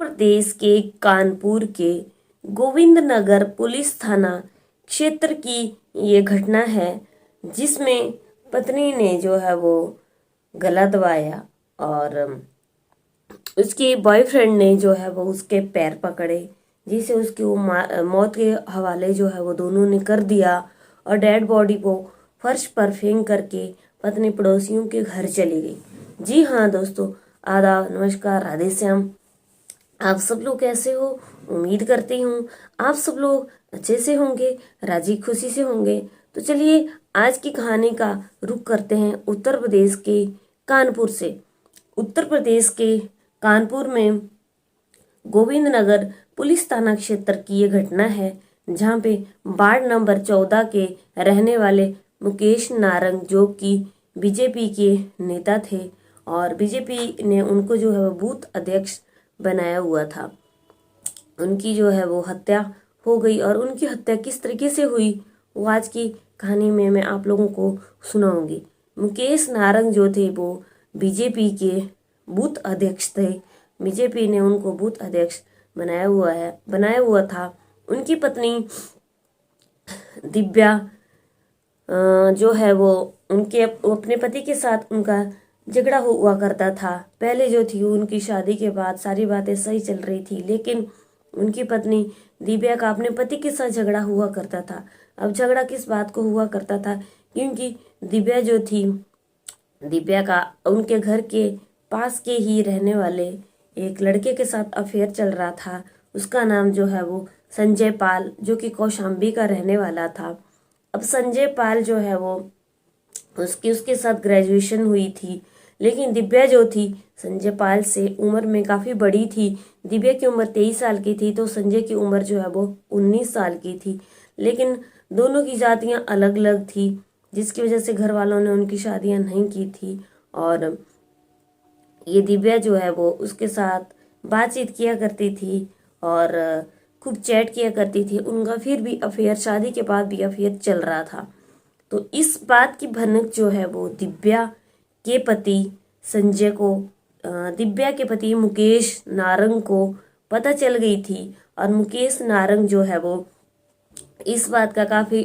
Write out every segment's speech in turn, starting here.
प्रदेश के कानपुर के गोविंद नगर पुलिस थाना क्षेत्र की ये घटना है, जिसमें पत्नी ने जो है वो गला दबाया और उसके बॉयफ्रेंड ने जो है वो उसके पैर पकड़े, जिसे उसकी वो मौत के हवाले जो है वो दोनों ने कर दिया और डेड बॉडी को फर्श पर फेंक करके पत्नी पड़ोसियों के घर चली गई। जी हाँ दोस्तों, आदाब, नमस्कार, राधे श्याम। आप सब लोग कैसे हो? उम्मीद करती हूँ आप सब लोग अच्छे से होंगे, राजी खुशी से होंगे। तो चलिए आज की कहानी का रुख करते हैं उत्तर प्रदेश के कानपुर से। उत्तर प्रदेश के कानपुर में गोविंद नगर पुलिस थाना क्षेत्र की ये घटना है, जहाँ पे वार्ड नंबर 14 के रहने वाले मुकेश नारंग, जो कि बीजेपी के नेता थे और बीजेपी ने उनको जो है वो बूथ अध्यक्ष बनाया हुआ था, उनकी जो है वो हत्या हो गई। और उनकी हत्या किस तरीके से हुई वो आज की कहानी में मैं आप लोगों को सुनाऊंगी। मुकेश नारंग जो थे वो बीजेपी के बूथ अध्यक्ष थे। बीजेपी ने उनको बूथ अध्यक्ष बनाया हुआ था। उनकी पत्नी दिव्या जो है वो अपने पति के साथ उनका झगड़ा हुआ करता था। पहले जो थी उनकी शादी के बाद सारी बातें सही चल रही थी, लेकिन उनकी पत्नी दिव्या का अपने पति के साथ झगड़ा हुआ करता था। अब झगड़ा किस बात को हुआ करता था, क्योंकि दिव्या जो थी, दिव्या का उनके घर के पास के ही रहने वाले एक लड़के के साथ अफेयर चल रहा था। उसका नाम जो है वो संजय पाल, जो कि कौशाम्बी का रहने वाला था। अब संजय पाल जो है वो उसके साथ ग्रेजुएशन हुई थी, लेकिन दिव्या जो थी संजय पाल से उम्र में काफ़ी बड़ी थी। दिव्या की उम्र 23 साल की थी तो संजय की उम्र जो है वो 19 साल की थी, लेकिन दोनों की जातियां अलग अलग थी, जिसकी वजह से घर वालों ने उनकी शादियां नहीं की थी। और ये दिव्या जो है वो उसके साथ बातचीत किया करती थी और खूब चैट किया करती थी। उनका फिर भी अफेयर, शादी के बाद भी अफेयर चल रहा था। तो इस बात की भनक जो है वो दिव्या के पति संजय को, दिव्या के पति मुकेश नारंग को पता चल गई थी। और मुकेश नारंग जो है वो इस बात का काफ़ी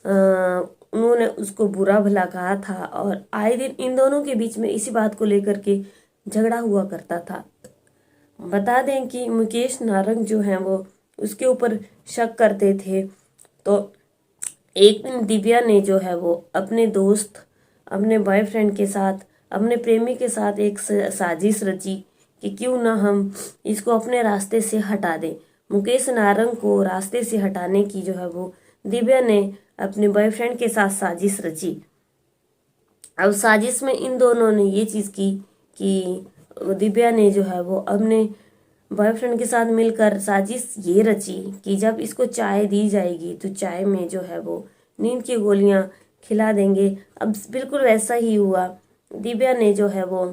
उन्होंने उसको बुरा भला कहा था और आए दिन इन दोनों के बीच में इसी बात को लेकर के झगड़ा हुआ करता था। बता दें कि मुकेश नारंग जो हैं वो उसके ऊपर शक करते थे। तो एक दिन दिव्या ने जो है वो अपने दोस्त, अपने बॉयफ्रेंड के साथ, अपने प्रेमी के साथ एक साजिश रची कि क्यों ना हम इसको अपने रास्ते से हटा दें। मुकेश नारंग को रास्ते से हटाने की जो है वो दिव्या ने अपने बॉयफ्रेंड के साथ साजिश रची। अब साजिश में इन दोनों ने ये चीज़ की कि दिव्या ने जो है वो अपने बॉयफ्रेंड के साथ मिलकर साजिश ये रची कि जब इसको चाय दी जाएगी तो चाय में जो है वो नींद की गोलियां खिला देंगे। अब बिल्कुल वैसा ही हुआ। दिव्या ने जो है वो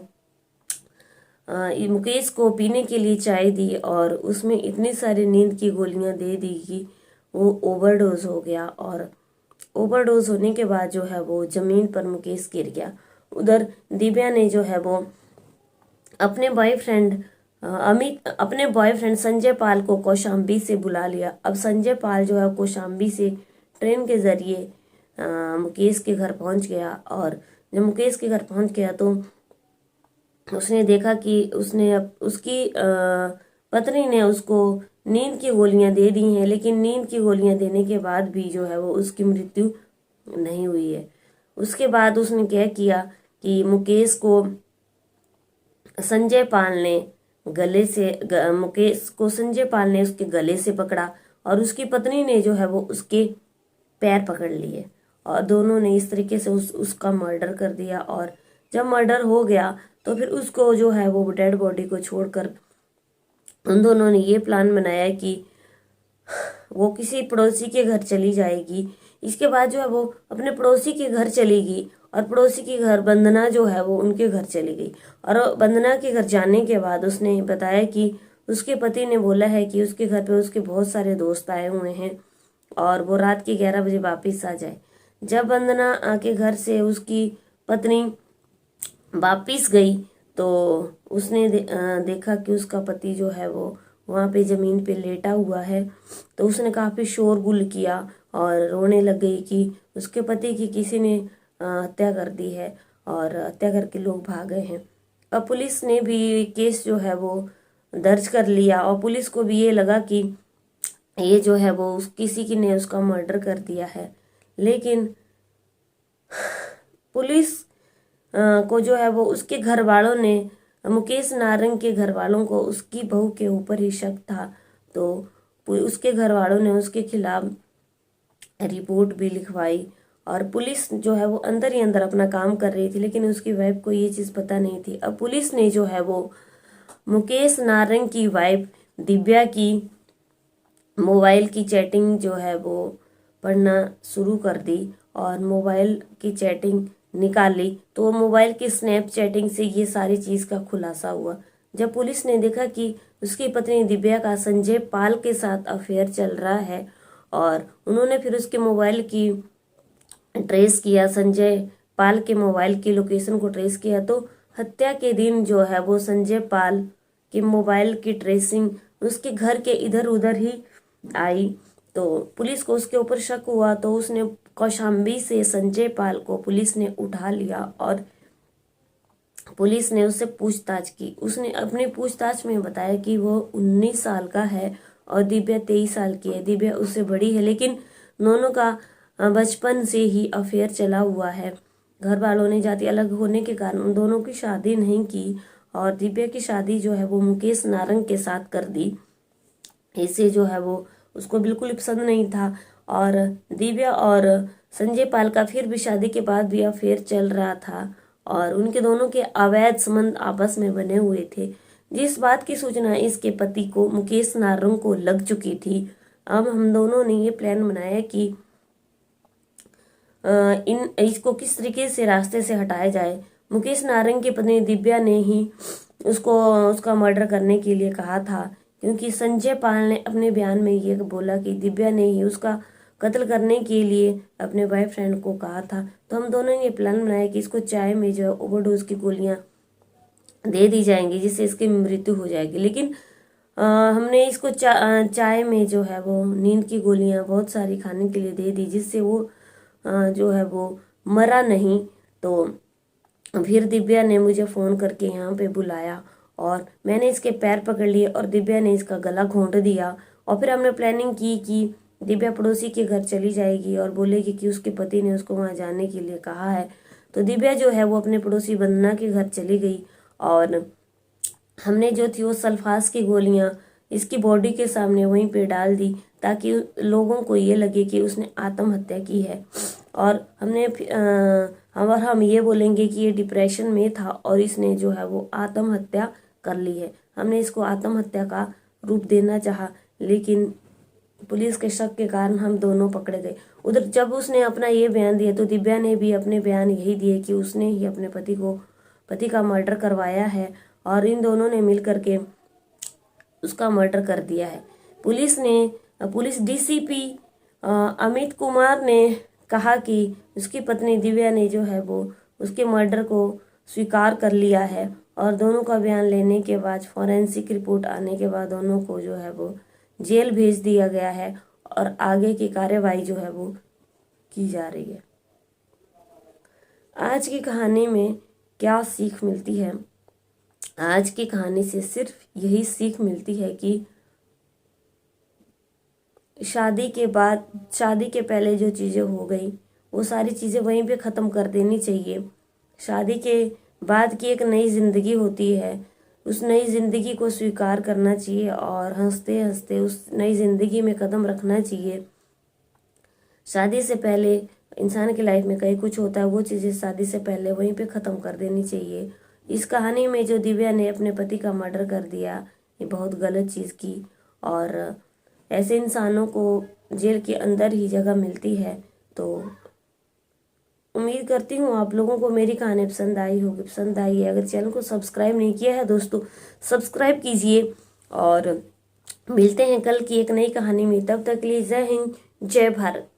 मुकेश को पीने के लिए चाय दी और उसमें इतनी सारी नींद की गोलियां दे दी कि वो ओवरडोज हो गया। और ओवरडोज होने के बाद जो है वो जमीन पर मुकेश गिर गया। उधर दिव्या ने जो है वो अपने बॉयफ्रेंड संजय पाल को कौशाम्बी से बुला लिया। अब संजय पाल जो है कौशाम्बी से ट्रेन के जरिए मुकेश के घर पहुंच गया। और जब मुकेश के घर पहुंच गया तो उसने देखा कि उसकी पत्नी ने उसको नींद की गोलियां दे दी हैं, लेकिन नींद की गोलियां देने के बाद भी जो है वो उसकी मृत्यु नहीं हुई है। उसके बाद उसने क्या किया कि मुकेश को संजय पाल ने उसके गले से पकड़ा और उसकी पत्नी ने जो है वो उसके पैर पकड़ लिए और दोनों ने इस तरीके से उसका मर्डर कर दिया। और जब मर्डर हो गया तो फिर उसको जो है वो डेड बॉडी को छोड़कर उन दोनों ने ये प्लान बनाया कि वो किसी पड़ोसी के घर चली जाएगी। इसके बाद जो है वो अपने पड़ोसी के घर चली गई और पड़ोसी के घर वंदना जो है वो उनके घर चली गई। और वंदना के घर जाने के बाद उसने बताया कि उसके पति ने बोला है कि उसके घर पे उसके बहुत सारे दोस्त आए हुए हैं और वो रात के 11 बजे वापस आ जाए। जब वंदना के घर से उसकी पत्नी वापिस गई तो उसने देखा कि उसका पति जो है वो वहाँ पे ज़मीन पे लेटा हुआ है, तो उसने काफ़ी शोरगुल किया और रोने लग गई कि उसके पति की किसी ने हत्या कर दी है और हत्या करके लोग भाग गए हैं। अब पुलिस ने भी केस जो है वो दर्ज कर लिया और पुलिस को भी ये लगा कि ये जो है वो किसी की ने उसका मर्डर कर दिया है। लेकिन पुलिस को जो है वो उसके घर वालों ने, मुकेश नारंग के घर वालों को उसकी बहू के ऊपर ही शक था, तो उसके घर वालों ने उसके खिलाफ रिपोर्ट भी लिखवाई और पुलिस जो है वो अंदर ही अंदर अपना काम कर रही थी, लेकिन उसकी वाइफ को ये चीज़ पता नहीं थी। अब पुलिस ने जो है वो मुकेश नारंग की वाइफ दिव्या की मोबाइल की चैटिंग जो है वो पढ़ना शुरू कर दी और मोबाइल की चैटिंग निकाली, तो मोबाइल की स्नैप चैटिंग से ये सारी चीज़ का खुलासा हुआ। जब पुलिस ने देखा कि उसकी पत्नी दिव्या का संजय पाल के साथ अफेयर चल रहा है और उन्होंने फिर उसके मोबाइल की ट्रेस किया, संजय पाल के मोबाइल की लोकेशन को ट्रेस किया, तो हत्या के दिन जो है वो संजय पाल के मोबाइल की ट्रेसिंग उसके घर के इधर उधर ही आई। तो पुलिस को उसके ऊपर शक हुआ, तो उसने कौशाम्बी से संजय पाल को पुलिस ने उठा लिया और पुलिस ने उससे पूछताछ की। उसने अपनी पूछताछ में बताया कि वो 19 साल का है और दिव्या 23 साल की है। दिव्या उससे बड़ी है, लेकिन दोनों का बचपन से ही अफेयर चला हुआ है। घर वालों ने जाति अलग होने के कारण उन दोनों की शादी नहीं की और दिव्या की शादी जो है वो मुकेश नारंग के साथ कर दी। इसे जो है वो उसको बिल्कुल पसंद नहीं था और दिव्या और संजय पाल का फिर भी शादी के बाद भी अफेयर चल रहा था और उनके दोनों के अवैध संबंध आपस में बने हुए थे। जिस बात की सूचना इसके पति को मुकेश नारंग को लग चुकी थी, अब हम दोनों ने ये प्लान बनाया कि इसको किस तरीके से रास्ते से हटाया जाए। मुकेश नारंग की पत्नी दिव्या ने ही उसको उसका मर्डर करने के लिए कहा था, क्योंकि संजय पाल ने अपने बयान में ये बोला कि दिव्या ने ही उसका कत्ल करने के लिए अपने बॉयफ्रेंड को कहा था। तो हम दोनों ने ये प्लान बनाया कि इसको चाय में जो ओवरडोज की गोलियां दे दी जाएंगी जिससे इसकी मृत्यु हो जाएगी। लेकिन हमने इसको चाय में जो है वो नींद की गोलियां बहुत सारी खाने के लिए दे दी, जिससे वो जो है वो मरा नहीं। तो फिर दिव्या ने मुझे फ़ोन करके यहाँ पे बुलाया और मैंने इसके पैर पकड़ लिए और दिव्या ने इसका गला घोंट दिया और फिर हमने प्लानिंग की कि दिव्या पड़ोसी के घर चली जाएगी और बोलेगी कि उसके पति ने उसको वहाँ जाने के लिए कहा है। तो दिव्या जो है वो अपने पड़ोसी वंदना के घर चली गई और हमने जो थी वो सल्फास की गोलियां इसकी बॉडी के सामने वहीं पे डाल दी ताकि लोगों को ये लगे कि उसने आत्महत्या की है। और हम ये बोलेंगे कि ये डिप्रेशन में था और इसने जो है वो आत्महत्या कर ली है। हमने इसको आत्महत्या का रूप देना चाहा, लेकिन पुलिस के शक के कारण हम दोनों पकड़े गए। उधर जब उसने अपना ये बयान दिया तो दिव्या ने भी अपने बयान यही दिए कि उसने ही अपने पति का मर्डर करवाया है और इन दोनों ने मिल करके उसका मर्डर कर दिया है। पुलिस डीसीपी अमित कुमार ने कहा कि उसकी पत्नी दिव्या ने जो है वो उसके मर्डर को स्वीकार कर लिया है और दोनों का बयान लेने के बाद फॉरेंसिक रिपोर्ट आने के बाद दोनों को जो है वो जेल भेज दिया गया है और आगे की कार्यवाही जो है वो की जा रही है। आज की कहानी में क्या सीख मिलती है? आज की कहानी से सिर्फ यही सीख मिलती है कि शादी के पहले जो चीज़ें हो गई वो सारी चीज़ें वहीं पे ख़त्म कर देनी चाहिए। शादी के बाद की एक नई ज़िंदगी होती है, उस नई ज़िंदगी को स्वीकार करना चाहिए और हंसते हंसते उस नई ज़िंदगी में कदम रखना चाहिए। शादी से पहले इंसान की लाइफ में कई कुछ होता है, वो चीज़ें शादी से पहले वहीं पे ख़त्म कर देनी चाहिए। इस कहानी में जो दिव्या ने अपने पति का मर्डर कर दिया, ये बहुत गलत चीज़ की और ऐसे इंसानों को जेल के अंदर ही जगह मिलती है। तो उम्मीद करती हूँ आप लोगों को मेरी कहानी पसंद आई होगी। पसंद आई है, अगर चैनल को सब्सक्राइब नहीं किया है दोस्तों सब्सक्राइब कीजिए और मिलते हैं कल की एक नई कहानी में। तब तक के लिए जय हिंद, जय भारत।